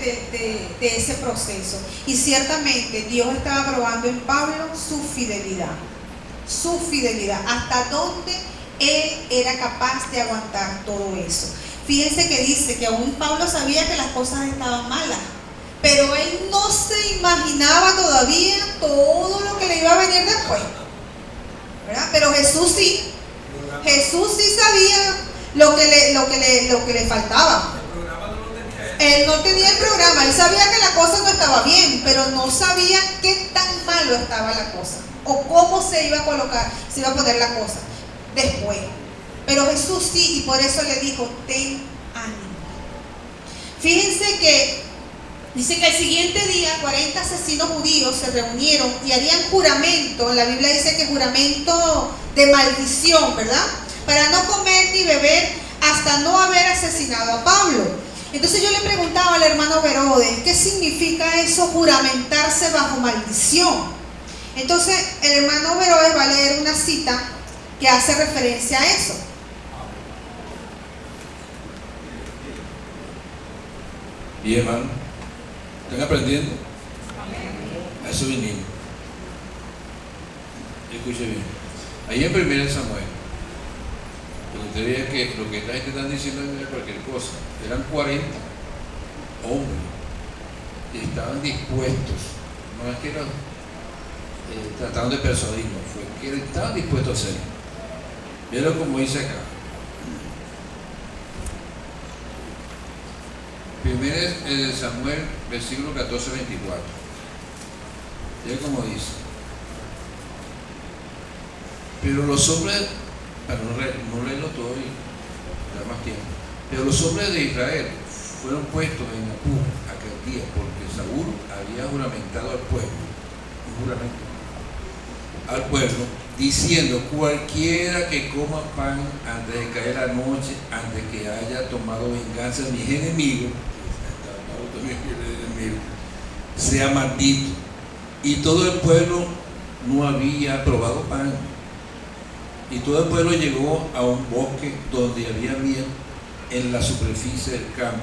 de ese proceso. Y ciertamente Dios estaba probando en Pablo su fidelidad, hasta dónde él era capaz de aguantar todo eso. Fíjense que dice que aún Pablo sabía que las cosas estaban malas, pero él no se imaginaba todavía todo lo que le iba a venir después, ¿verdad? Pero Jesús sí sabía lo que le faltaba. Él no tenía el programa, él sabía que la cosa no estaba bien, pero no sabía qué tan malo estaba la cosa, o cómo se iba a colocar, se iba a poner la cosa después. Pero Jesús sí, y por eso le dijo, ten ánimo. Fíjense que dice que el siguiente día 40 asesinos judíos se reunieron y harían juramento. La Biblia dice que juramento de maldición, ¿verdad? Para no comer ni beber hasta no haber asesinado a Pablo. Entonces yo le preguntaba al hermano Verodes, ¿qué significa eso, juramentarse bajo maldición? Entonces el hermano Verodes va a leer una cita que hace referencia a eso. Bien, hermano, ¿están aprendiendo? A eso vinimos. Escuche bien. Ahí en 1 Samuel, usted veía que lo que esta gente está diciendo no era cualquier cosa. Eran 40 hombres y estaban dispuestos, no es que no trataron de persuadirnos, fue que estaban dispuestos a hacerlo. Véalo como dice acá. 1 Samuel, versículo 14-24. Véalo como dice. Pero los hombres, para no leerlo todo y dar más tiempo, pero los hombres de Israel fueron puestos en apuro aquel día, porque Saúl había juramentado al pueblo, un juramento al pueblo, diciendo: cualquiera que coma pan antes de caer la noche, antes que haya tomado venganza de mis enemigos, sea maldito. Y todo el pueblo no había probado pan. Y todo el pueblo llegó a un bosque donde había miel en la superficie del campo.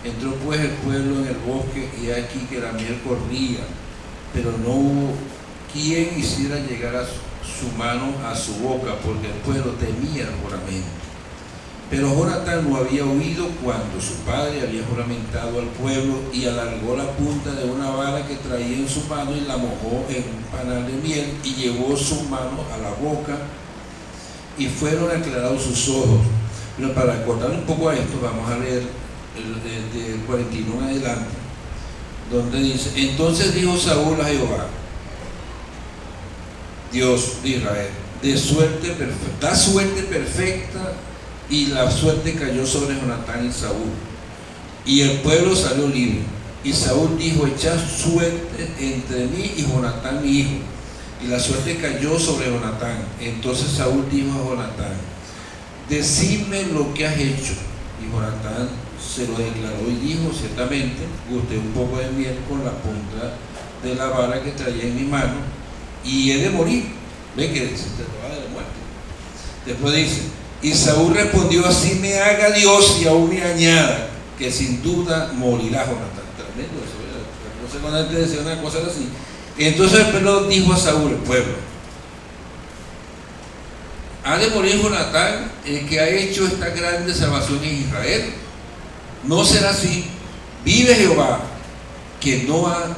Entró pues el pueblo en el bosque, y aquí que la miel corría, pero no hubo quien hiciera llegar a su mano a su boca, porque el pueblo temía el juramento. Pero Jonatán no había oído cuando su padre había juramentado al pueblo, y alargó la punta de una vara que traía en su mano y la mojó en un panal de miel, y llevó su mano a la boca, y fueron aclarados sus ojos. Pero para cortar un poco a esto, vamos a leer del 41 en adelante, donde dice: entonces dijo Saúl a Jehová, Dios de Israel, da suerte perfecta. Y la suerte cayó sobre Jonatán y Saúl, y el pueblo salió libre. Y Saúl dijo: echad suerte entre mí y Jonatán mi hijo. Y la suerte cayó sobre Jonatán. Entonces Saúl dijo a Jonatán: decidme lo que has hecho. Y Jonatán se lo declaró y dijo: ciertamente gusté un poco de miel con la punta de la vara que traía en mi mano, y he de morir. Ve que dice, te va de la muerte. Después dice: y Saúl respondió: así me haga Dios y aún me añada, que sin duda morirá Jonatán. Tremendo eso, ¿verdad? No sé cuándo antes decía una cosa así. Entonces el pueblo dijo a Saúl, el pueblo: ¿ha de morir Jonatán, el que ha hecho esta grande salvación en Israel? No será así. Vive Jehová, que no ha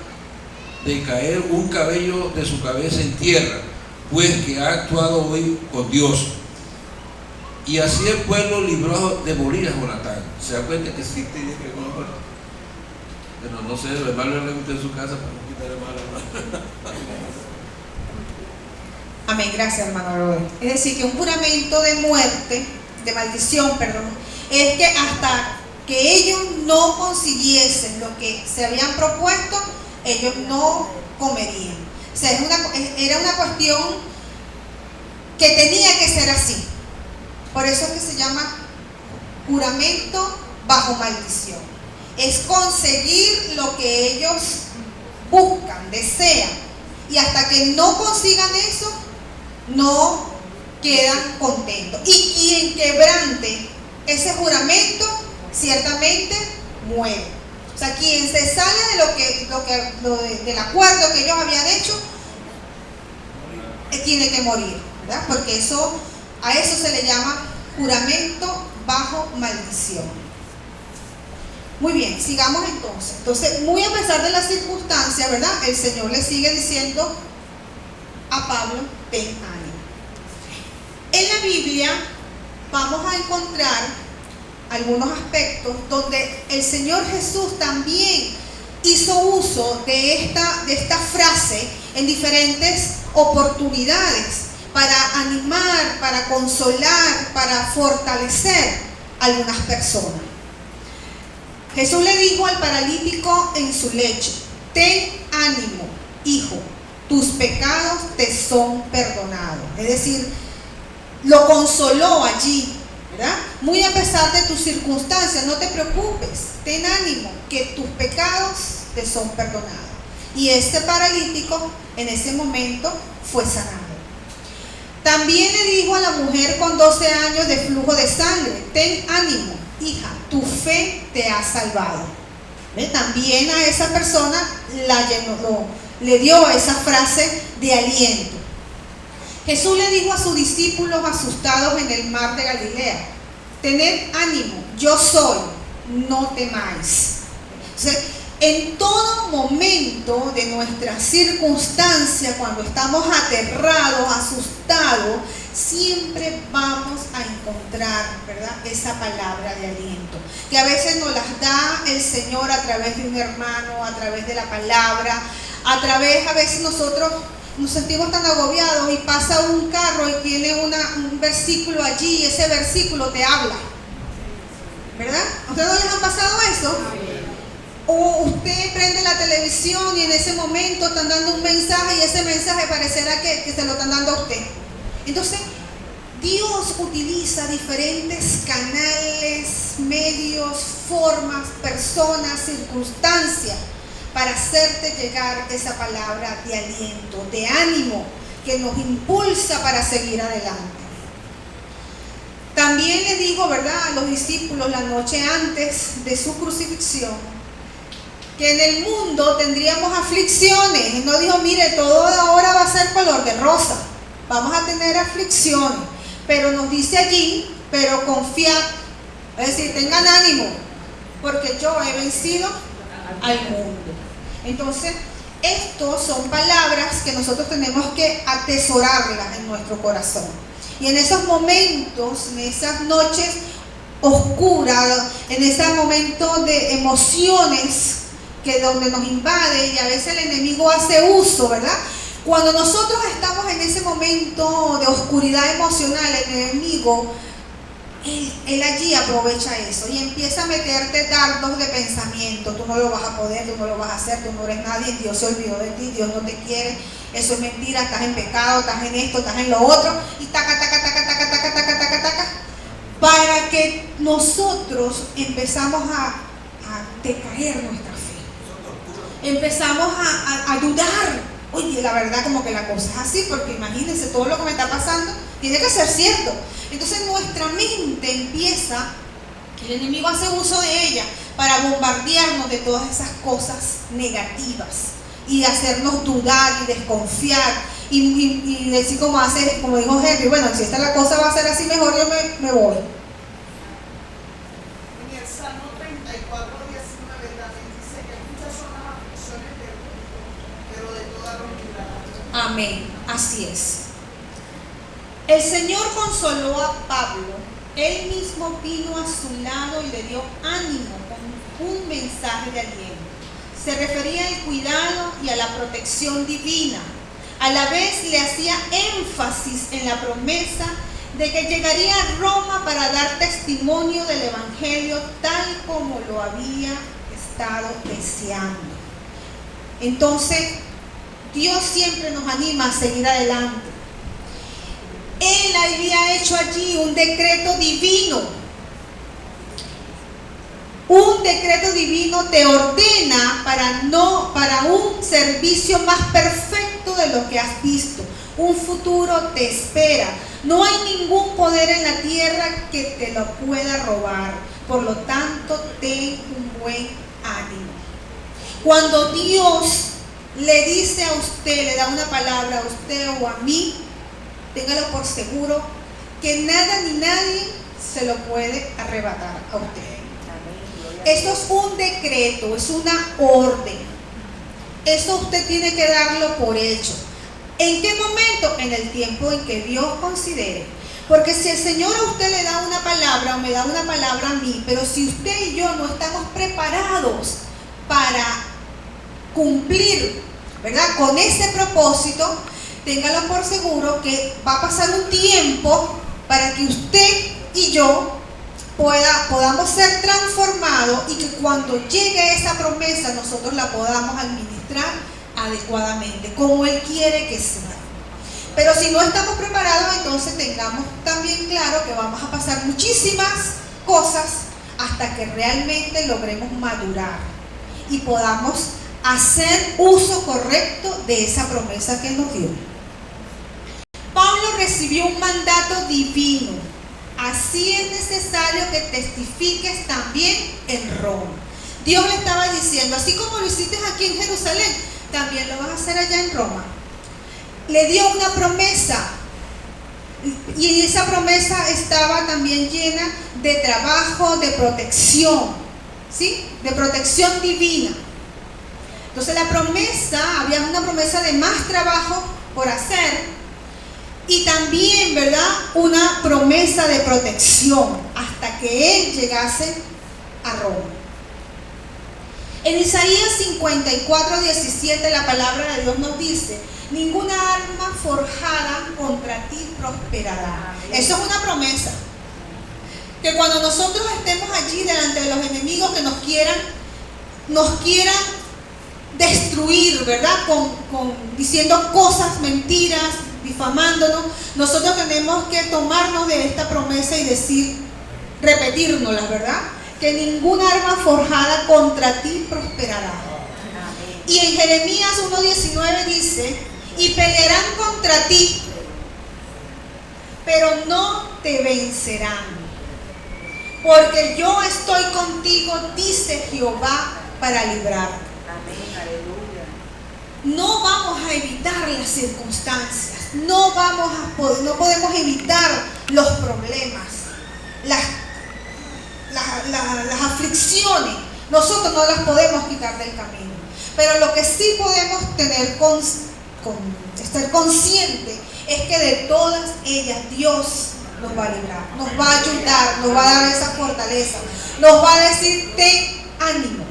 de caer un cabello de su cabeza en tierra, pues que ha actuado hoy con Dios. Y así el pueblo libró de morir a Jonatán. ¿Se da cuenta que existe que no? Bueno, no sé, los hermanos le gusta en su casa para no quitar el mal. Amén, gracias, hermano Robert. Es decir, que un juramento de muerte, de maldición, perdón, es que hasta que ellos no consiguiesen lo que se habían propuesto, ellos no comerían. O sea, era una cuestión que tenía que ser así. Por eso es que se llama juramento bajo maldición. Es conseguir lo que ellos buscan, desean. Y hasta que no consigan eso, no quedan contentos. Y quien quebrante ese juramento, ciertamente muere. O sea, quien se sale del acuerdo que ellos habían hecho, tiene que morir, ¿verdad? Porque a eso se le llama juramento bajo maldición. Muy bien, sigamos entonces. Entonces, muy a pesar de las circunstancias, ¿verdad? El Señor le sigue diciendo a Pablo, ten ánimo. En la Biblia vamos a encontrar algunos aspectos donde el Señor Jesús también hizo uso de esta frase en diferentes oportunidades para animar, para consolar, para fortalecer a algunas personas. Jesús le dijo al paralítico en su lecho: ten ánimo, hijo, tus pecados te son perdonados. Es decir, lo consoló allí, ¿verdad? Muy a pesar de tus circunstancias, no te preocupes, ten ánimo, que tus pecados te son perdonados. Y este paralítico en ese momento fue sanado. También le dijo a la mujer con 12 años de flujo de sangre: ten ánimo, hija, tu fe te ha salvado. ¿Ve? También a esa persona le dio esa frase de aliento. Jesús le dijo a sus discípulos asustados en el mar de Galilea: tened ánimo, yo soy, no temáis. Entonces, en todo momento de nuestra circunstancia, cuando estamos aterrados, asustados, siempre vamos a encontrar, ¿verdad?, esa palabra de aliento, que a veces nos las da el Señor a través de un hermano, a través de la palabra, a veces nosotros nos sentimos tan agobiados y pasa un carro y tiene un versículo allí y ese versículo te habla, ¿verdad? ¿A ustedes no les ha pasado eso? O usted prende la televisión y en ese momento están dando un mensaje y ese mensaje parecerá que se lo están dando a usted. Entonces, Dios utiliza diferentes canales, medios, formas, personas, circunstancias para hacerte llegar esa palabra de aliento, de ánimo, que nos impulsa para seguir adelante. También le dijo, ¿verdad?, a los discípulos la noche antes de su crucifixión, que en el mundo tendríamos aflicciones. No dijo: mire, todo ahora va a ser color de rosa, vamos a tener aflicciones, pero nos dice allí: pero confiad, es decir, tengan ánimo, porque yo he vencido al mundo. Entonces, estas son palabras que nosotros tenemos que atesorarlas en nuestro corazón. Y en esos momentos, en esas noches oscuras, en ese momento de emociones donde nos invade y a veces el enemigo hace uso, ¿verdad? Cuando nosotros estamos en ese momento de oscuridad emocional, el enemigo, él allí aprovecha eso y empieza a meterte dardos de pensamiento: tú no lo vas a poder, tú no lo vas a hacer, tú no eres nadie, Dios se olvidó de ti, Dios no te quiere, eso es mentira, estás en pecado, estás en esto, estás en lo otro, y taca, para que nosotros empezamos a decaer nuestra fe. Empezamos a dudar: oye, la verdad como que la cosa es así, porque imagínense, todo lo que me está pasando tiene que ser cierto. Entonces nuestra mente empieza, el enemigo hace uso de ella para bombardearnos de todas esas cosas negativas y hacernos dudar y desconfiar y decir como dijo Henry: bueno, si esta la cosa va a ser así, mejor yo me voy. Amén, así es. El Señor consoló a Pablo, Él mismo vino a su lado y le dio ánimo con un mensaje de aliento. Se refería al cuidado y a la protección divina. A la vez le hacía énfasis en la promesa de que llegaría a Roma para dar testimonio del Evangelio tal como lo había estado deseando. Entonces, Dios siempre nos anima a seguir adelante. Él había hecho allí un decreto divino. Un decreto divino te ordena para un servicio más perfecto de lo que has visto. Un futuro te espera. No hay ningún poder en la tierra que te lo pueda robar. Por lo tanto, ten un buen ánimo. Cuando Dios le dice a usted, le da una palabra a usted o a mí, téngalo por seguro que nada ni nadie se lo puede arrebatar a usted. Esto es un decreto, es una orden. Eso usted tiene que darlo por hecho. ¿En qué momento? En el tiempo en que Dios considere. Porque si el Señor a usted le da una palabra o me da una palabra a mí, pero si usted y yo no estamos preparados para cumplir, ¿verdad?, con ese propósito, téngalo por seguro que va a pasar un tiempo para que usted y yo podamos ser transformados y que cuando llegue esa promesa nosotros la podamos administrar adecuadamente, como Él quiere que sea. Pero si no estamos preparados, entonces tengamos también claro que vamos a pasar muchísimas cosas hasta que realmente logremos madurar y podamos hacer uso correcto de esa promesa que nos dio. Pablo recibió un mandato divino. Así es necesario que testifiques también en Roma. Dios le estaba diciendo, así como lo hiciste aquí en Jerusalén, también lo vas a hacer allá en Roma. Le dio una promesa y esa promesa estaba también llena de trabajo, de protección, ¿sí? De protección divina. Entonces la promesa, había una promesa de más trabajo por hacer y también, ¿verdad?, una promesa de protección hasta que Él llegase a Roma. En Isaías 54:17 la palabra de Dios nos dice: ninguna arma forjada contra ti prosperará. Eso es una promesa. Que cuando nosotros estemos allí delante de los enemigos que nos quieran destruir, ¿verdad? Diciendo cosas, mentiras, difamándonos, nosotros tenemos que tomarnos de esta promesa y repetírnosla, ¿verdad? Que ninguna arma forjada contra ti prosperará. Y en Jeremías 1:19 dice: y pelearán contra ti, pero no te vencerán, porque yo estoy contigo, dice Jehová, para librarte. No vamos a evitar las circunstancias, no podemos evitar los problemas, las aflicciones, nosotros no las podemos quitar del camino. Pero lo que sí podemos tener estar consciente es que de todas ellas Dios nos va a librar, nos va a ayudar, nos va a dar esa fortaleza, nos va a decir ten ánimo,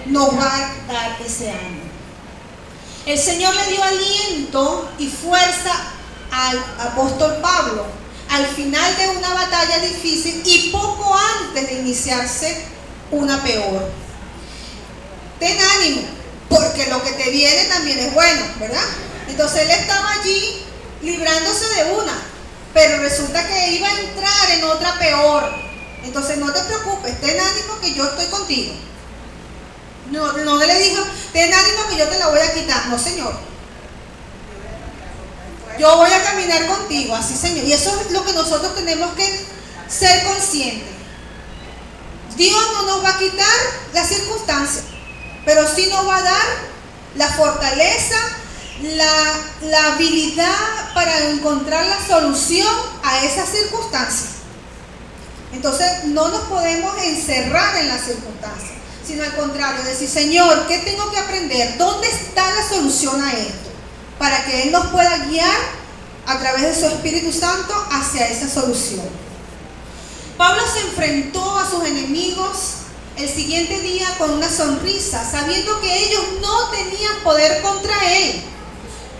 nos va a dar ese ánimo. El Señor le dio aliento y fuerza al apóstol Pablo al final de una batalla difícil y poco antes de iniciarse una peor. Ten ánimo, porque lo que te viene también es bueno, ¿verdad? Entonces él estaba allí librándose de una, pero resulta que iba a entrar en otra peor. Entonces no te preocupes, ten ánimo que yo estoy contigo. No le dijo, ten ánimo que yo te la voy a quitar. No, Señor, yo voy a caminar contigo, así, Señor. Y eso es lo que nosotros tenemos que ser conscientes. Dios no nos va a quitar las circunstancias, pero sí nos va a dar la fortaleza, la habilidad para encontrar la solución a esas circunstancias. Entonces no nos podemos encerrar en las circunstancias, sino al contrario, decir, Señor, ¿qué tengo que aprender? ¿Dónde está la solución a esto? Para que Él nos pueda guiar a través de su Espíritu Santo hacia esa solución. Pablo se enfrentó a sus enemigos el siguiente día con una sonrisa, sabiendo que ellos no tenían poder contra él.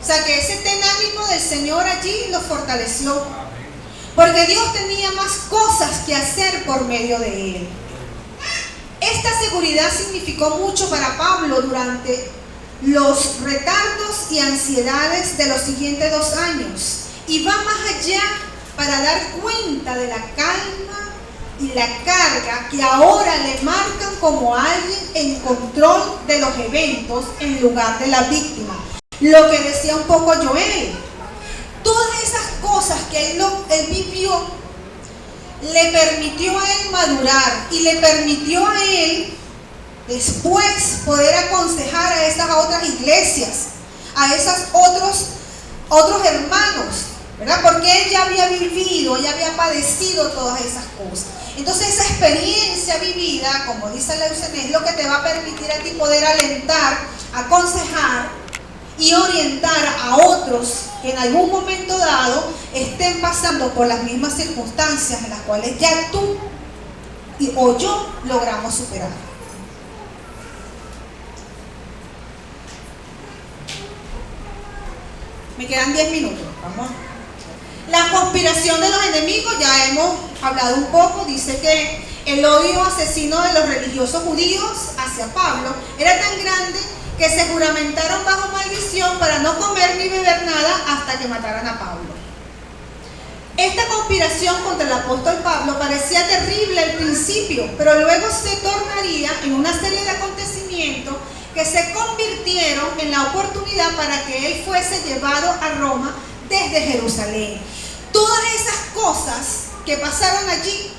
O sea que ese ten ánimo del Señor allí los fortaleció, porque Dios tenía más cosas que hacer por medio de él. Esta seguridad significó mucho para Pablo durante los retardos y ansiedades de los siguientes 2 años, y va más allá para dar cuenta de la calma y la carga que ahora le marcan como alguien en control de los eventos en lugar de la víctima. Lo que decía un poco Joel, todas esas cosas que él vivió le permitió a él madurar y le permitió a él después poder aconsejar a esas otras iglesias, a esos otros hermanos, ¿verdad? Porque él ya había vivido, ya había padecido todas esas cosas. Entonces esa experiencia vivida, como dice la Leucena, es lo que te va a permitir a ti poder alentar, aconsejar y orientar a otros que en algún momento dado estén pasando por las mismas circunstancias en las cuales ya tú o yo logramos superar. Me quedan 10 minutos, vamos. La conspiración de los enemigos, ya hemos hablado un poco. Dice que el odio asesino de los religiosos judíos hacia Pablo era tan grande que se juramentaron bajo maldición para no comer ni beber nada hasta que mataran a Pablo. Esta conspiración contra el apóstol Pablo parecía terrible al principio, pero luego se tornaría en una serie de acontecimientos que se convirtieron en la oportunidad para que él fuese llevado a Roma desde Jerusalén. Todas esas cosas que pasaron allí,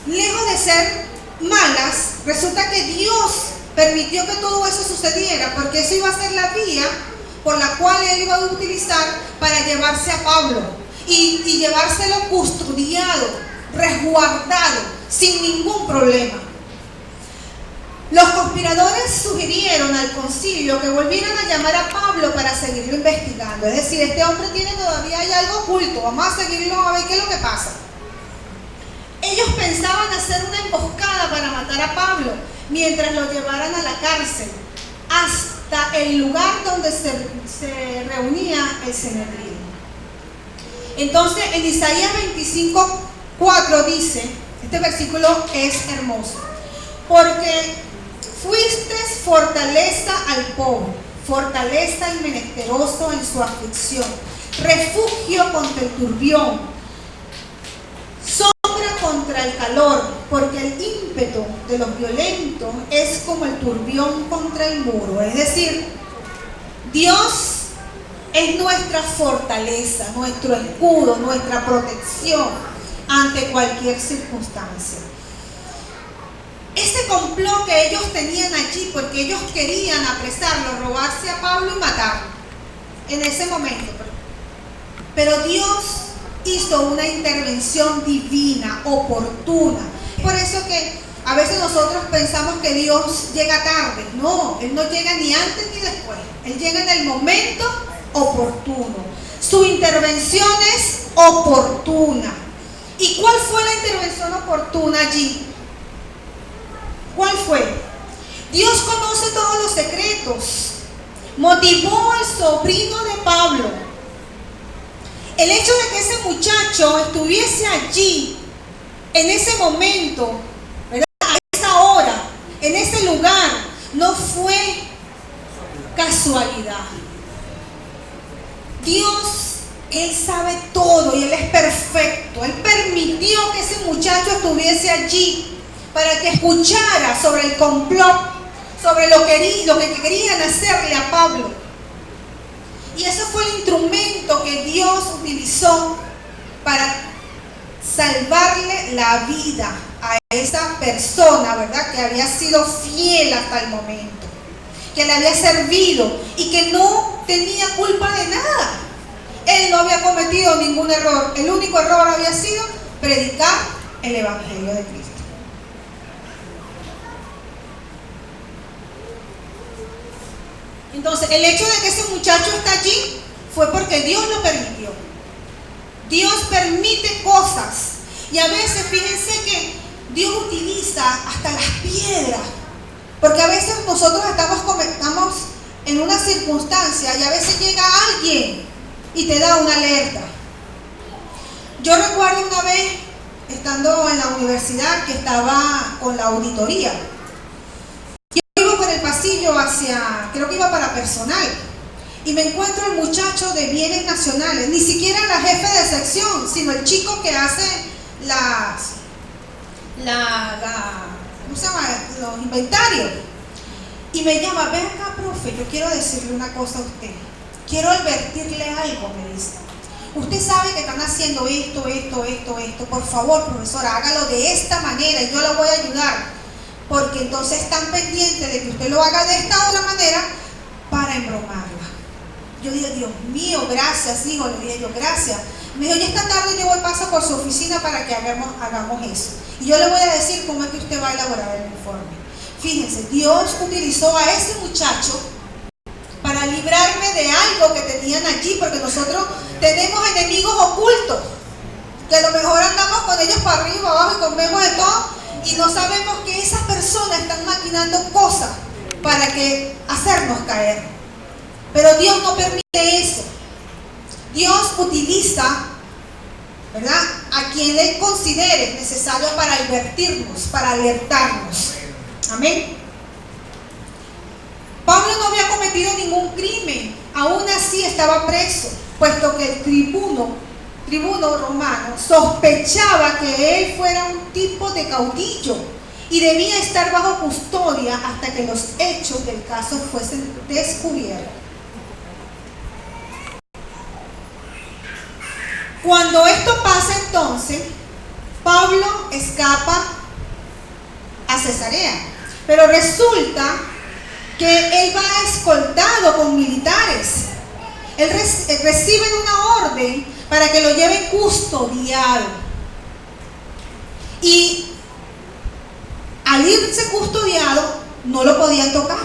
lejos de ser malas, resulta que Dios permitió que todo eso sucediera, porque eso iba a ser la vía por la cual él iba a utilizar para llevarse a Pablo y llevárselo custodiado, resguardado, sin ningún problema. Los conspiradores sugirieron al concilio que volvieran a llamar a Pablo para seguirlo investigando. Es decir, este hombre tiene todavía hay algo oculto, vamos a seguirlo a ver qué es lo que pasa. Ellos pensaban hacer una emboscada para matar a Pablo mientras lo llevaran a la cárcel, hasta el lugar donde se reunía el Sanedrín. Entonces, en Isaías 25:4 dice, este versículo es hermoso: porque fuiste fortaleza al pobre, fortaleza al menesteroso en su aflicción, refugio contra el turbión, sombra contra el calor, porque el ímpetu de los violentos es como el turbión contra el muro. Es decir, Dios es nuestra fortaleza, nuestro escudo, nuestra protección ante cualquier circunstancia. Ese complot que ellos tenían allí, porque ellos querían apresarlo, robarse a Pablo y matarlo en ese momento. Pero Dios hizo una intervención divina, oportuna. Por eso que a veces nosotros pensamos que Dios llega tarde. No, Él no llega ni antes ni después. Él llega en el momento oportuno. Su intervención es oportuna. ¿Y cuál fue la intervención oportuna allí? ¿Cuál fue? Dios conoce todos los secretos. Motivó al sobrino de Pablo. El hecho de que ese muchacho estuviese allí, en ese momento, ¿verdad?, a esa hora, en ese lugar, no fue casualidad. Dios, Él sabe todo y Él es perfecto. Él permitió que ese muchacho estuviese allí para que escuchara sobre el complot, sobre lo que querían hacerle a Pablo. Y ese fue el instrumento que Dios utilizó para salvarle la vida a esa persona, ¿verdad?, que había sido fiel hasta el momento, que le había servido y que no tenía culpa de nada. Él no había cometido ningún error. El único error había sido predicar el Evangelio de Cristo. Entonces, el hecho de que ese muchacho está allí fue porque Dios lo permitió. Dios permite cosas. Y a veces, fíjense que Dios utiliza hasta las piedras. Porque a veces nosotros estamos en una circunstancia y a veces llega alguien y te da una alerta. Yo recuerdo una vez, estando en la universidad, que estaba con la auditoría. Por el pasillo creo que iba para personal, y me encuentro el muchacho de bienes nacionales, ni siquiera la jefe de sección, sino el chico que hace ¿cómo se llama?, los inventarios, y me llama: ven acá, profe, yo quiero decirle una cosa a usted, quiero advertirle algo, me dice. Usted sabe que están haciendo esto, por favor, profesora, hágalo de esta manera y yo la voy a ayudar. porque entonces están pendientes de que usted lo haga de esta otra manera para embromarla. Yo dije, Dios mío, gracias, hijo, le dije yo, gracias. Me dijo, ya esta tarde yo paso por su oficina para que hagamos eso. Y yo le voy a decir cómo es que usted va a elaborar el informe. Fíjense, Dios utilizó a ese muchacho para librarme de algo que tenían allí, porque nosotros tenemos enemigos ocultos, que a lo mejor andamos con ellos para arriba, abajo y comemos de todo, y no sabemos que esas personas están maquinando cosas para hacernos caer. Pero Dios no permite eso. Dios utiliza, ¿verdad?, a quien Él considere necesario para advertirnos, para alertarnos. Amén. Pablo no había cometido ningún crimen, aún así estaba preso, puesto que el tribuno romano sospechaba que él fuera un tipo de caudillo y debía estar bajo custodia hasta que los hechos del caso fuesen descubiertos. Cuando esto pasa, entonces Pablo escapa a Cesarea, pero resulta que él va escoltado con militares. Él recibe una orden para que lo lleven custodiado, y al irse custodiado no lo podían tocar,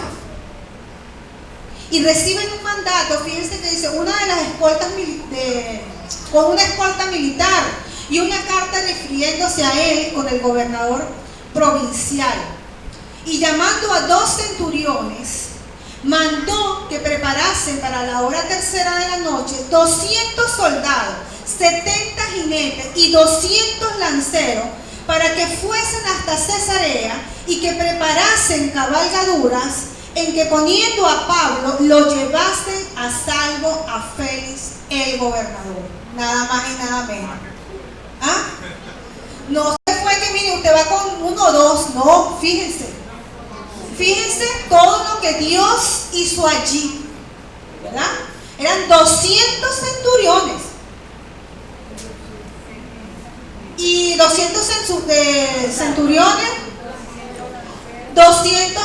y reciben un mandato. Fíjense que dice una de las escoltas con una escolta militar y una carta refiriéndose a él con el gobernador provincial, y llamando a 2 centuriones mandó que preparasen para la hora tercera de la noche 200 soldados, 70 jinetes y 200 lanceros, para que fuesen hasta Cesarea y que preparasen cabalgaduras en que, poniendo a Pablo, lo llevasen a salvo a Félix el gobernador. Nada más y nada menos. ¿Ah? No se fue que, mire, usted va con 1 o 2, no, fíjense todo lo que Dios hizo allí, ¿verdad? Eran 200 centuriones y 200 centuriones, 200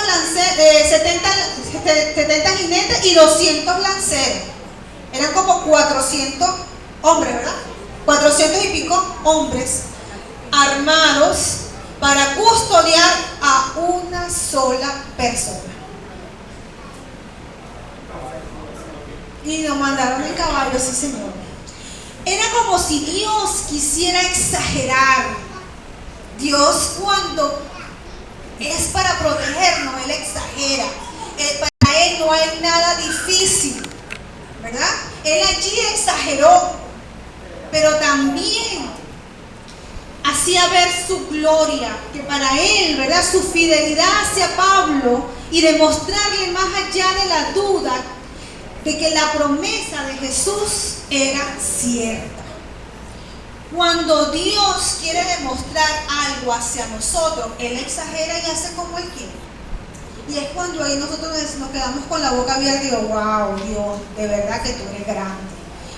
70 jinetes y 200 lanceros. Eran como 400 hombres, ¿verdad? 400 y pico hombres armados para custodiar a una sola persona. Y nos mandaron en caballo, sí señor. Era como si Dios quisiera exagerar. Dios, cuando es para protegernos, Él exagera. Para Él no hay nada difícil, ¿verdad? Él allí exageró, pero también hacía ver su gloria, que para él, ¿verdad?, su fidelidad hacia Pablo, y demostrarle más allá de la duda de que la promesa de Jesús era cierta. Cuando Dios quiere demostrar algo hacia nosotros, Él exagera y hace como Él quiere. Y es cuando ahí nosotros nos quedamos con la boca abierta y digo, wow, Dios, de verdad que tú eres grande.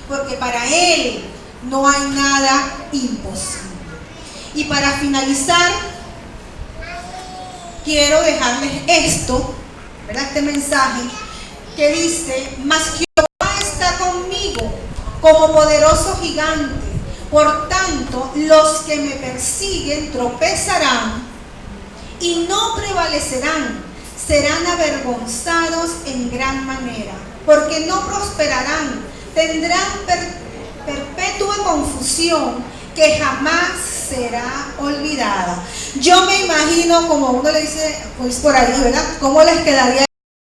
Porque para Él no hay nada imposible. Y para finalizar, quiero dejarles esto, ¿verdad?, este mensaje que dice: mas Jehová está conmigo como poderoso gigante, por tanto los que me persiguen tropezarán y no prevalecerán, serán avergonzados en gran manera, porque no prosperarán, tendrán perpetua confusión que jamás será olvidada. Yo me imagino, como uno le dice pues por ahí, ¿verdad?, cómo les quedaría